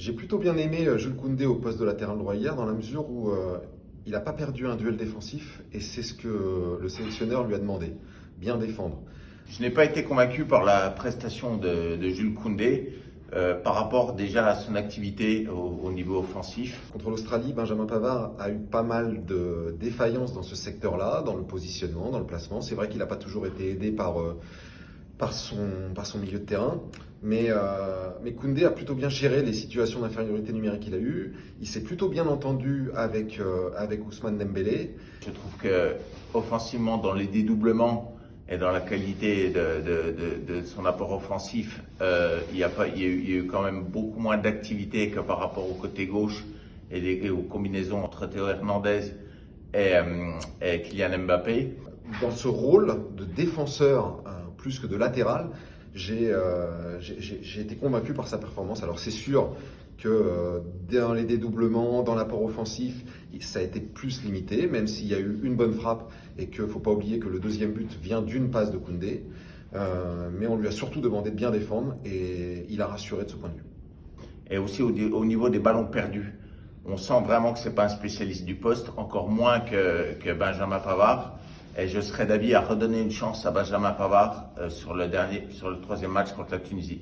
J'ai plutôt bien aimé Jules Koundé au poste de latéral droit hier, dans la mesure où il n'a pas perdu un duel défensif et c'est ce que le sélectionneur lui a demandé, bien défendre. Je n'ai pas été convaincu par la prestation de Jules Koundé par rapport déjà à son activité au niveau offensif. Contre l'Australie, Benjamin Pavard a eu pas mal de défaillances dans ce secteur-là, dans le positionnement, dans le placement. C'est vrai qu'il n'a pas toujours été aidé par son milieu de terrain. Mais Koundé a plutôt bien géré les situations d'infériorité numérique qu'il a eues. Il s'est plutôt bien entendu avec Ousmane Dembélé. Je trouve que offensivement, dans les dédoublements et dans la qualité de son apport offensif, il y a eu quand même beaucoup moins d'activité que par rapport au côté gauche et aux combinaisons entre Théo Hernandez et Kylian Mbappé. Dans ce rôle de défenseur plus que de latéral, j'ai été convaincu par sa performance. Alors c'est sûr que dans les dédoublements, dans l'apport offensif, ça a été plus limité, même s'il y a eu une bonne frappe et qu'il ne faut pas oublier que le deuxième but vient d'une passe de Koundé. Mais on lui a surtout demandé de bien défendre et il a rassuré de ce point de vue. Et aussi au niveau des ballons perdus. On sent vraiment que ce n'est pas un spécialiste du poste, encore moins que Benjamin Pavard. Et je serais d'avis à redonner une chance à Benjamin Pavard sur le troisième match contre la Tunisie.